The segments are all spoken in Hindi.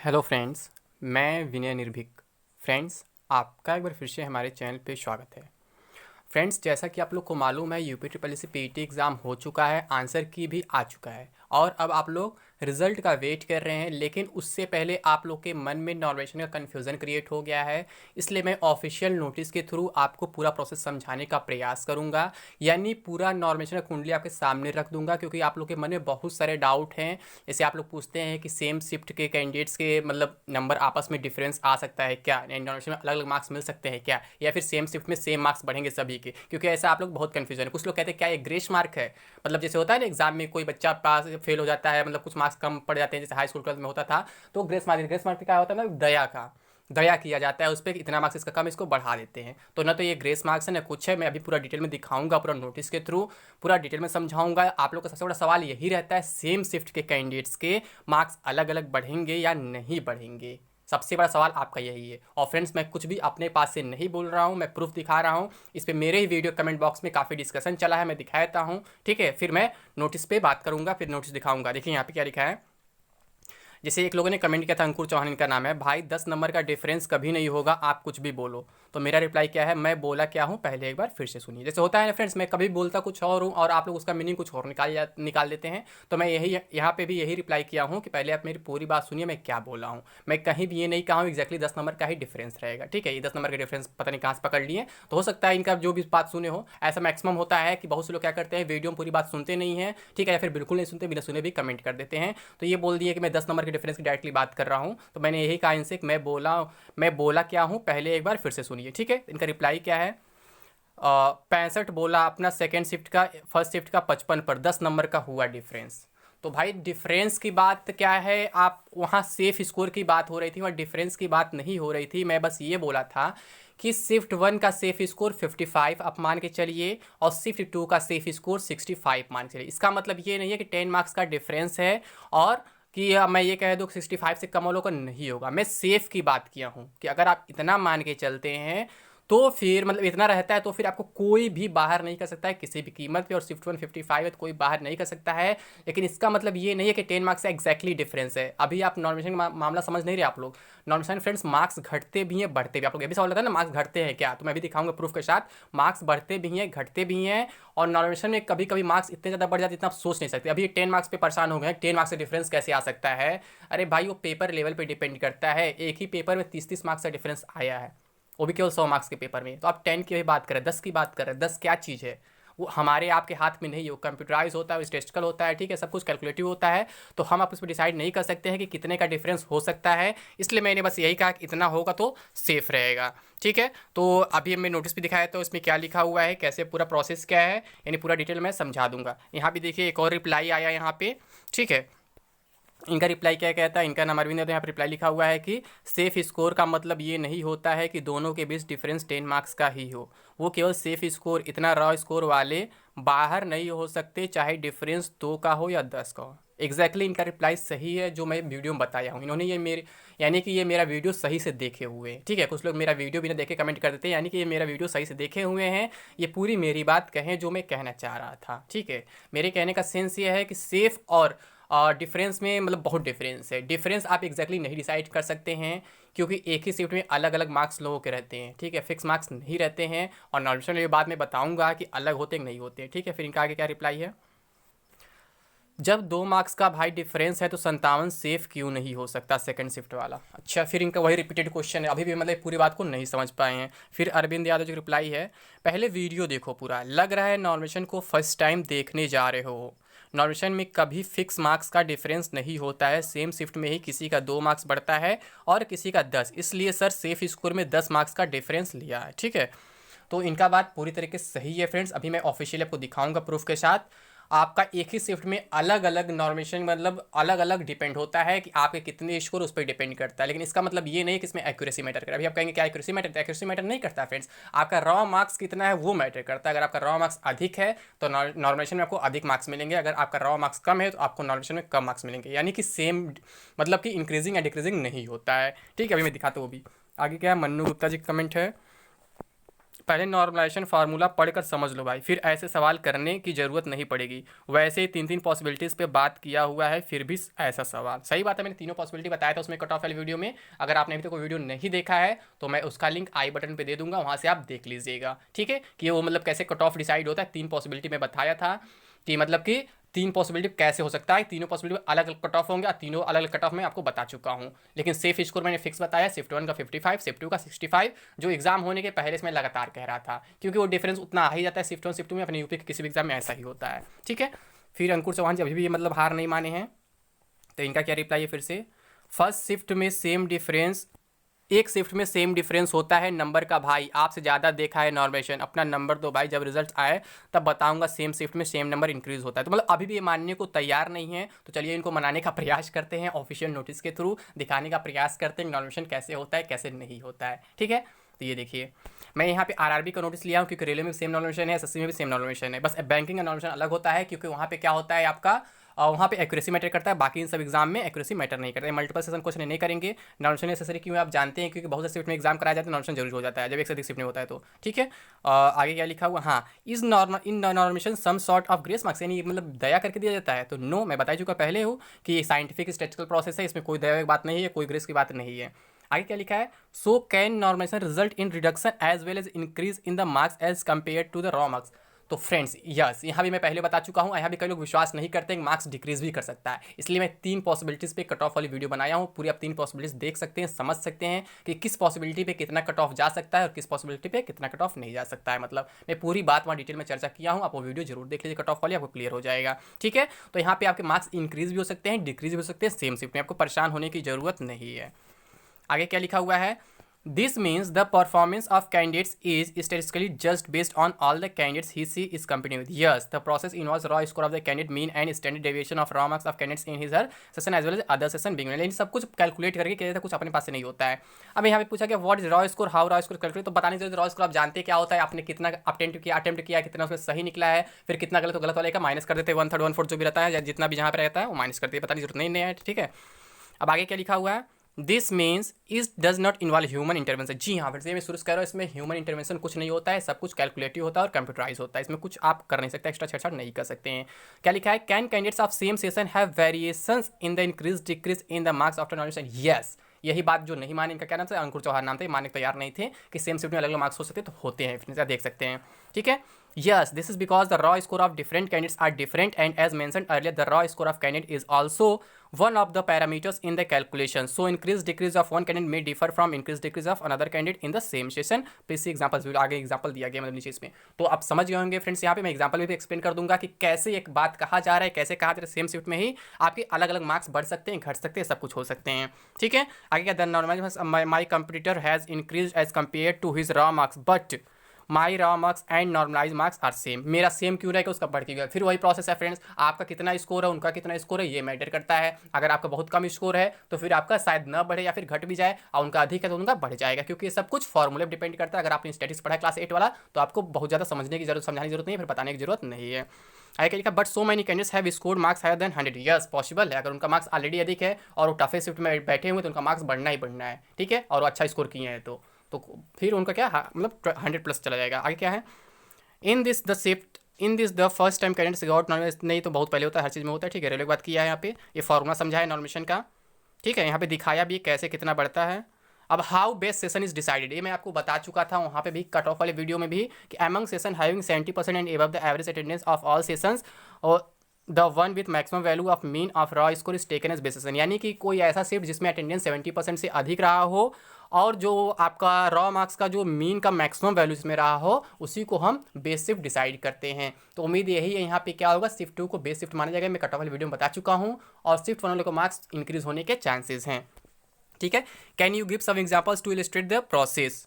हेलो फ्रेंड्स, मैं विनय निर्भीक। फ्रेंड्स, आपका एक बार फिर से हमारे चैनल पे स्वागत है। फ्रेंड्स, जैसा कि आप लोग को मालूम है, UP triple S C PET exam हो चुका है, आंसर की भी आ चुका है और अब आप लोग रिजल्ट का वेट कर रहे हैं। लेकिन उससे पहले आप लोग के मन में नॉर्मेशन का कन्फ्यूज़न क्रिएट हो गया है, इसलिए मैं ऑफिशियल नोटिस के थ्रू आपको पूरा प्रोसेस समझाने का प्रयास करूंगा। यानी पूरा नॉर्मेशन का कुंडली आपके सामने रख दूंगा, क्योंकि आप लोग के मन में बहुत सारे डाउट हैं। जैसे आप लोग पूछते हैं कि सेम शिफ्ट के कैंडिडेट्स के मतलब नंबर आपस में डिफरेंस आ सकता है क्या, नॉर्मेशन में अलग अलग मार्क्स मिल सकते हैं क्या, या फिर सेम शिफ्ट में सेम मार्क्स बढ़ेंगे सभी के। क्योंकि ऐसा आप लोग बहुत कन्फ्यूजन है। कुछ लोग कहते हैं क्या ये ग्रेस मार्क है, मतलब जैसे होता है ना एग्जाम में कोई बच्चा पास फेल हो जाता है, मतलब कुछ मार्क्स कम पड़ जाते हैं, जैसे हाई स्कूल ट्वेल्थ में होता था। तो ग्रेस मार्क क्या होता है ना, दया का दया किया जाता है उस पर, इतना मार्क्स इसका कम, इसको बढ़ा देते हैं। तो ना तो ये ग्रेस मार्क्स है ना कुछ है। मैं अभी पूरा डिटेल में दिखाऊंगा, पूरा नोटिस के थ्रू पूरा डिटेल में समझाऊंगा। आप लोग का सबसे बड़ा सवाल यही रहता है, सेम शिफ्ट के कैंडिडेट्स के मार्क्स अलग अलग बढ़ेंगे या नहीं बढ़ेंगे। सबसे बड़ा सवाल आपका यही है। और फ्रेंड्स, मैं कुछ भी अपने पास से नहीं बोल रहा हूँ, मैं प्रूफ दिखा रहा हूँ। इस पर मेरे ही वीडियो कमेंट बॉक्स में काफ़ी डिस्कशन चला है, मैं दिखा देता हूँ। ठीक है, फिर मैं नोटिस पे बात करूंगा, फिर नोटिस दिखाऊंगा। देखिए यहाँ पे क्या लिखा है। जैसे एक लोगों ने कमेंट किया था, अंकुर चौहान इनका नाम है, भाई 10 नंबर का डिफरेंस कभी नहीं होगा, आप कुछ भी बोलो। तो मेरा रिप्लाई क्या है, मैं बोला क्या हूँ पहले एक बार फिर से सुनिए। जैसे होता है ना फ्रेंड्स, मैं कभी बोलता कुछ और हूँ और आप लोग उसका मीनिंग कुछ और निकाल देते हैं। तो मैं यही यहाँ पे भी यही रिप्लाई किया हूँ कि पहले आप मेरी पूरी बात सुनिए, मैं क्या बोला हूँ। मैं कहीं भी ये नहीं कहा हूँ एक्जैक्टली 10 नंबर का ही डिफरेंस रहेगा। ठीक है, ये 10 नंबर का डिफरेंस पता नहीं कहाँ से पकड़ लिए, तो हो सकता है इनका जो भी बात सुने हो। ऐसा मैक्सिमम होता है कि बहुत से लोग क्या करते हैं, वीडियो में पूरी बात सुनते नहीं है, ठीक है, या फिर बिल्कुल नहीं सुनते, बिना सुने भी कमेंट कर देते हैं। तो ये बोल दिए कि मैं 10 नंबर के डिफरेंस की डायरेक्टली बात कर रहा हूँ। तो मैंने यही कहा इनसे कि मैं बोला क्या हूँ पहले एक बार फिर से सुनिए। ठीक है, इनका रिप्लाई क्या है, 65 बोला अपना सेकेंड शिफ्ट का, फर्स्ट शिफ्ट का 55 पर 10 नंबर का हुआ डिफरेंस। तो भाई डिफरेंस की बात क्या है, आप वहाँ सेफ स्कोर की बात हो रही थी, वहाँ डिफरेंस की बात नहीं हो रही थी। मैं बस ये बोला था कि शिफ्ट 1 का सेफ स्कोर 55 आप मान के चलिए, और शिफ्ट 2 का सेफ स्कोर 65 मान के चलिए। इसका मतलब ये नहीं है कि 10 मार्क्स का डिफरेंस है और कि मैं ये कह दूँ कि 65 से कम वालों का नहीं होगा। मैं सेफ की बात किया हूँ कि अगर आप इतना मान के चलते हैं तो फिर मतलब इतना रहता है, तो फिर आपको कोई भी बाहर नहीं कर सकता है किसी भी कीमत पे। और शिफ्ट 155 है तो कोई बाहर नहीं कर सकता है। लेकिन इसका मतलब ये नहीं है कि 10 मार्क्स से एक्जैक्टली डिफरेंस है। अभी आप नॉर्मेशन का मामला समझ नहीं रहे आप लोग। नॉर्मेशन फ्रेंड्स, मार्क्स घटते भी हैं बढ़ते भी। आप लोग ये भी सवाल होता है ना, मार्क्स घटते हैं क्या, तो मैं भी दिखाऊंगा प्रूफ के साथ। मार्क्स बढ़ते भी हैं घटते भी हैं। और नॉर्मेशन में कभी कभी मार्क्स इतने ज़्यादा बढ़ जाते हैं, इतना आप सोच नहीं सकते। अभी 10 मार्क्स पे परेशान हो गए हैं, 10 मार्क्स से डिफरेंस कैसे आ सकता है। अरे भाई, वो पेपर लेवल पे डिपेंड करता है। एक ही पेपर में 30-30 मार्क्स का डिफरेंस आया है, वो भी केवल 100 मार्क्स के पेपर में। तो आप 10 की भी बात करें, 10 की बात करें, 10 क्या चीज़ है, वो हमारे आपके हाथ में नहीं है। वो कंप्यूटराइज होता है, वो स्टेटिस्टिकल होता है, ठीक है, सब कुछ कैलकुलेटिव होता है। तो हम आप उस पर डिसाइड नहीं कर सकते हैं कि कितने का डिफरेंस हो सकता है। इसलिए मैंने बस यही कहा कि इतना होगा तो सेफ रहेगा। ठीक है, तो अभी हमें नोटिस भी दिखाया, तो इसमें क्या लिखा हुआ है, कैसे पूरा प्रोसेस क्या है, यानी पूरा डिटेल मैं समझा दूंगा। यहाँ भी देखिए एक और रिप्लाई आया यहाँ पे। ठीक है, इनका रिप्लाई क्या कहता है, इनका नाम अरविंद है। तो यहाँ पर रिप्लाई लिखा हुआ है कि सेफ स्कोर का मतलब ये नहीं होता है कि दोनों के बीच डिफरेंस 10 मार्क्स का ही हो। वो केवल सेफ स्कोर, इतना रॉ स्कोर वाले बाहर नहीं हो सकते, चाहे डिफरेंस 2 का हो या 10 का हो। एग्जैक्टली इनका रिप्लाई सही है जो मैं वीडियो में बताया हूँ। इन्होंने ये मेरे यानी कि ये मेरा वीडियो सही से देखे हुए हैं। ठीक है, कुछ लोग मेरा वीडियो बिना देखे कमेंट कर देते हैं, यानी कि ये मेरा वीडियो सही से देखे हुए हैं। ये पूरी मेरी बात कहें जो मैं कहना चाह रहा था। ठीक है, मेरे कहने का सेंस ये है कि सेफ और डिफरेंस में मतलब बहुत डिफरेंस है। डिफरेंस आप एग्जैक्टली नहीं डिसाइड कर सकते हैं, क्योंकि एक ही शिफ्ट में अलग अलग मार्क्स लोगों के रहते हैं। ठीक है, फिक्स मार्क्स नहीं रहते हैं। और नॉर्मेशन में बाद में बताऊंगा कि अलग होते कि नहीं होते। ठीक है, फिर इनका आगे क्या रिप्लाई है, जब 2 मार्क्स का भाई डिफरेंस है तो 57 सेफ क्यों नहीं हो सकता सेकंड शिफ्ट वाला। अच्छा, फिर इनका वही रिपीटेड क्वेश्चन है, अभी भी मतलब पूरी बात को नहीं समझ पाए हैं। फिर अरविंद यादव जो रिप्लाई है, पहले वीडियो देखो पूरा, लग रहा है नॉर्मेशन को फर्स्ट टाइम देखने जा रहे हो। नॉर्मेशन में कभी फिक्स मार्क्स का डिफरेंस नहीं होता है, सेम शिफ्ट में ही किसी का 2 मार्क्स बढ़ता है और किसी का 10, इसलिए सर सेफ स्कोर में 10 मार्क्स का डिफरेंस लिया है। ठीक है, तो इनका बात पूरी तरीके से सही है फ्रेंड्स। अभी मैं ऑफिशियली आपको दिखाऊंगा प्रूफ के साथ। आपका एक ही शिफ्ट में अलग अलग नॉर्मेशन मतलब अलग अलग डिपेंड होता है कि आपके कितने स्कोर उस पर डिपेंड करता है। लेकिन इसका मतलब ये नहीं कि इसमें एक्यूरेसी मैटर करे। अभी आप कहेंगे क्या एक्यूरेसी मैटर, एक्यूरेसी मैटर नहीं करता फ्रेंड्स। आपका रॉ मार्क्स कितना है वो मैटर करता है। अगर आपका रॉ मार्क्स अधिक है तो नॉर्मेशन में आपको अधिक मार्क्स मिलेंगे, अगर आपका रॉ मार्क्स कम है तो आपको नॉर्मेशन में कम मार्क्स मिलेंगे। यानी कि सेम मतलब कि इंक्रीजिंग या डिक्रीजिंग नहीं होता है। ठीक है, अभी मैं दिखाता हूँ वो भी। आगे क्या है, मन्नू गुप्ता जी का कमेंट है, पहले नॉर्मलाइजेशन फार्मूला पढ़कर समझ लो भाई, फिर ऐसे सवाल करने की ज़रूरत नहीं पड़ेगी। वैसे ही 3 पॉसिबिलिटीज़ पे बात किया हुआ है, फिर भी ऐसा सवाल। सही बात है, मैंने तीनों पॉसिबिलिटी बताया था उसमें कट ऑफ वाली वीडियो में। अगर आपने अभी तक वो वीडियो नहीं देखा है तो मैं उसका लिंक आई बटन पे दे दूंगा, वहाँ से आप देख लीजिएगा। ठीक है, कि वो मतलब कैसे कट ऑफ डिसाइड होता है। 3 पॉसिबिलिटी में बताया था कि मतलब कि 3 पॉसिबिलिटी कैसे हो सकता है, तीनों पॉसिबिलिटी अलग अलग कट ऑफ होंगे और तीनों अलग अलग कट ऑफ में आपको बता चुका हूँ। लेकिन सेफ स्कोर मैंने फिक्स बताया, शिफ्ट 1 का 55, शिफ्ट 2 का 65, जो एग्जाम होने के पहले से मैं लगातार कह रहा था, क्योंकि वो डिफरेंस उतना आ ही जाता है शिफ्ट 1 शिफ्ट 2 में। अपने यूपी के किसी भी एग्जाम में ऐसा ही होता है। ठीक है, फिर अंकुर चौहान जी अभी भी मतलब हार नहीं माने हैं, तो इनका क्या रिप्लाई है फिर से। फर्स्ट शिफ्ट में सेम डिफरेंस, एक शिफ्ट में सेम डिफरेंस होता है नंबर का भाई, आपसे ज़्यादा देखा है नॉर्मेशन। अपना नंबर दो भाई, जब रिजल्ट आए तब बताऊंगा सेम शिफ्ट में सेम नंबर इंक्रीज होता है। तो मतलब अभी भी ये मानने को तैयार नहीं है, तो चलिए इनको मनाने का प्रयास करते हैं, ऑफिशियल नोटिस के थ्रू दिखाने का प्रयास करते हैं नॉर्मेशन कैसे होता है कैसे नहीं होता है। ठीक है, तो ये देखिए मैं यहाँ पे आरआरबी का नोटिस लिया हूँ, क्योंकि रेलवे में भी सेम नॉर्मेशन है, एसएससी में भी सेम नॉर्मेशन है। बस बैंकिंग का नॉर्मेशन अलग होता है, क्योंकि वहाँ पे क्या होता है आपका, वहाँ पे एक्यूरेसी मैटर करता है, बाकी इन सब एग्जाम में एक्यूरेसी मैटर नहीं करता है। मल्टीपल सेशन क्वेश्चन नहीं करेंगे। नॉर्मेशन नेसेसरी क्यों आप जानते हैं, क्योंकि बहुत से शिफ्ट में एग्जाम कराया जाता है, नॉर्मेशन जरूर हो जाता है जब एक से अधिक शिफ्ट में होता है तो। ठीक है, आगे क्या लिखा हुआ, हाँ is normal in normation some sort of grace marks, यानी मतलब दया करके दिया जाता है। तो नो, मैं बता चुका पहले हूँ कि ये साइंटिफिक स्टैटिस्टिकल प्रोसेस है, इसमें कोई दया की बात नहीं है, कोई ग्रेस की बात नहीं है। आगे क्या लिखा है, so can normation result in reduction as well as increase in the marks as compare to the raw marks. तो फ्रेंड्स यस, यहाँ भी मैं पहले बता चुका हूँ, यहाँ भी कई लोग विश्वास नहीं करते हैं मार्क्स डिक्रीज भी कर सकता है, इसलिए मैं 3 पॉसिबिलिटीज़ पे कट ऑफ वाली वीडियो बनाया हूँ। पूरी आप 3 पॉसिबिलिटीज़ देख सकते हैं, समझ सकते हैं कि किस पॉसिबिलिटी पे कितना कट ऑफ जा सकता है और किस पॉसिबिलिटी पे कितना कट ऑफ नहीं जा सकता है। मतलब मैं पूरी बात वहाँ डिटेल में चर्चा किया हूँ, आप वो वीडियो जरूर देख लीजिए, कट ऑफ वाली आपको क्लियर हो जाएगा। ठीक है, तो यहाँ पे आपके मार्क्स इंक्रीज भी हो सकते हैं, डिक्रीज भी हो सकते हैं सेम शिफ्ट में, आपको परेशान होने की जरूरत नहीं है। आगे क्या लिखा हुआ है, this means the performance of candidates is statistically judged based on all the candidates he she is competing with. Yes, the process involves raw score of the candidate, mean and standard deviation of raw marks of candidates in his her session as well as other session being. लेकिन सब कुछ कैलकुलेट करके किया जाता है, कुछ अपने पास से नहीं होता है। अब यहाँ पे पूछा गया what is raw score, how raw score calculate, तो बताने से रॉ स्कोर आप जानते हैं क्या होता है, आपने कितना अटेम्प्ट किया कितना उसमें सही निकला है, फिर कितना गलत, तो गलत वाले का माइनस कर देते हैं, 1/3 1/4 जो भी रहता है या जितना भी जहाँ पे रहता है वो माइनस करते हैं, बताने की जरूरत नहीं है। ठीक है, अब आगे क्या लिखा हुआ है, this means is does not involve human intervention. जी हाँ, फिर से मैं शुरू से कह रहा हूँ, इसमें ह्यूमन इंटरवेंशन कुछ नहीं होता है, सब कुछ कैलकुलेटिव होता है और कंप्यूटराइज होता है, इसमें कुछ आप कर नहीं सकते, एक्स्ट्रा छेड़छाड़ नहीं कर सकते हैं। क्या लिखा है, can candidates of same session have variations in the increase decrease in the marks after normation. Yes, यही बात जो नहीं माने, इनका क्या नाम था, अंकुर चौहान नाम थे, मानने को तैयार नहीं थे कि सेम शिफ्ट में अलग अलग मार्क्स हो सकते, तो होते हैं, फिर देख सकते हैं। ठीक है, yes, this is because the raw score of different candidates are different, and as mentioned earlier, the raw score of candidate is also one of the parameters in the calculation. So increase decrease of one candidate may differ from increase decrease of another candidate in the same session. Please see examples, आगे एग्जाम्पल दिया गया मतलब नीचे इसमें, तो आप समझ गए होंगे फ्रेंड्स। यहाँ पे मैं एग्जाम्पल भी एक्सप्लेन कर दूंगा कि कैसे एक बात कहा जा रहा है, कैसे कहा जा रहा है, सेम शिफ्ट में ही आपके अलग अलग मार्क्स बढ़ सकते हैं, घट सकते हैं, सब कुछ हो सकते हैं। ठीक है, आगे क्या, the normal my computer has increase as compare to his raw marks but my raw marks and normalize marks are same. मेरा सेम क्यों रहेगा, उसका बढ़ के गया। फिर वही प्रोसेस है फ्रेंड्स, आपका कितना स्कोर है, उनका कितना स्कोर है, ये मैटर करता है। अगर आपका बहुत कम स्कोर है तो फिर आपका शायद न बढ़े या फिर घट भी जाए, और उनका अधिक है तो उनका बढ़ जाएगा, क्योंकि ये सब कुछ फॉर्मूले पर डिपेंड करता है। अगर आपने स्टैटिस्टिक्स पढ़ा है क्लास 8 वाला, तो आपको बहुत ज़्यादा समझने की जरूरत, समझाने की जरूरत नहीं है, फिर बताने की जरूरत नहीं है। आगे क्या लिखा, but so many candidates have scored marks higher than 100। Yes, possible है, अगर उनका मार्क्स ऑलरेडी अधिक है और वो टफेस्ट शिफ्ट में बैठे हुए तो उनका मार्क्स बढ़ना ही बढ़ना है। ठीक है, और वो अच्छा स्कोर किए हैं तो फिर उनका क्या मतलब 100+ चला जाएगा। आगे क्या है, in this the shift in this the first time candidates got normation, नहीं तो बहुत पहले होता है, हर चीज़ में होता है। ठीक है, रेलवे की बात किया है यहाँ पे, ये फॉर्मूला समझा है नॉर्मेशन का। ठीक है, यहाँ पे दिखाया भी कैसे कितना बढ़ता है। अब how best session is decided, ये मैं आपको बता चुका था वहाँ पे भी कट ऑफ वाले वीडियो में भी, कि among session having 70% and above the average attendance of all sessions और the one with maximum value of mean of raw score is taken as base session. यानी कि कोई ऐसा शिफ्ट जिसमें अटेंडेंस 70% से अधिक रहा हो और जो आपका रॉ मार्क्स का जो मीन का मैक्सिमम वैल्यू इसमें रहा हो, उसी को हम बेस शिफ्ट डिसाइड करते हैं। तो उम्मीद यही है, यहाँ पे क्या होगा, शिफ्ट 2 को बेस शिफ्ट माना जाएगा, मैं कट ऑफ वाली वीडियो में बता चुका हूँ, और शिफ्ट 1 वाले को मार्क्स इंक्रीज होने के चांसेस हैं। ठीक है, can you give some examples to illustrate the process.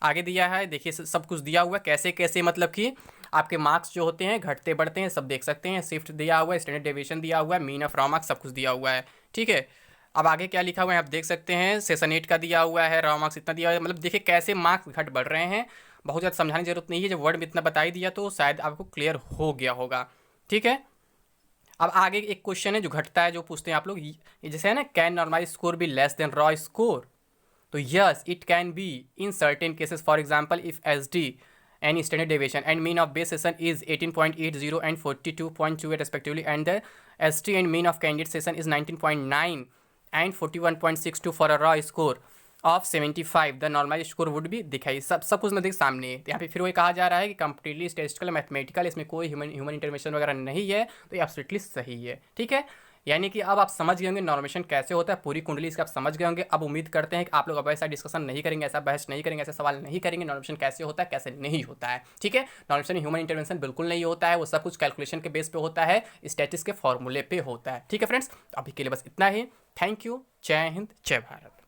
आगे दिया है, देखिए सब कुछ दिया हुआ है, कैसे कैसे मतलब कि आपके मार्क्स जो होते हैं घटते बढ़ते हैं, सब देख सकते हैं। शिफ्ट दिया हुआ है, स्टैंडर्ड डेविएशन दिया हुआ है, मीन ऑफ रॉ मार्क्स, सब कुछ दिया हुआ है। ठीक है, अब आगे क्या लिखा हुआ है आप देख सकते हैं, सेशन 8 का दिया हुआ है, रॉ मार्क्स इतना दिया हुआ है। मतलब देखिए कैसे मार्क्स घट बढ़ रहे हैं, बहुत ज़्यादा समझाने की जरूरत नहीं है, जब वर्ड में इतना बता ही दिया तो शायद आपको क्लियर हो गया होगा। ठीक है, अब आगे एक क्वेश्चन है जो घटता है, जो पूछते हैं आप लोग, ये जैसे है ना, can normalise score be less than raw score, तो yes it can be in certain cases. For example if S D and standard deviation, and mean of base session is 18.80 and 42.28 respectively, and the ST and mean of candidate session is 19.9 and 41.62 for a raw score of 75 the normalize score would भी दिखाई सब कुछ नज़दीक सामने है। तो यहाँ पे फिर वही कहा जा रहा है कि कंप्लीटली स्टैटिस्टिकल मैथमेटिकल, इसमें कोई ह्यूमन इंटरवेंशन वगैरह नहीं है, तो ये एब्सोल्युटली सही है। ठीक है, यानी कि अब आप समझ गए होंगे नॉर्मेशन कैसे होता है, पूरी कुंडली इसका आप समझ गए होंगे। अब उम्मीद करते हैं कि आप लोग अब ऐसा डिस्कशन नहीं करेंगे, ऐसा बहस नहीं करेंगे, ऐसे सवाल नहीं करेंगे नॉर्मेशन कैसे होता है कैसे नहीं होता है। ठीक है, नॉर्मेशन ह्यूमन इंटरवेंशन बिल्कुल नहीं होता है, वो सब कुछ कैलकुलेशन के बेस पे होता है, स्टैटिस्टिक्स के फॉर्मूले पे होता है। ठीक है फ्रेंड्स, अभी के लिए बस इतना ही। थैंक यू, जय हिंद, जय भारत।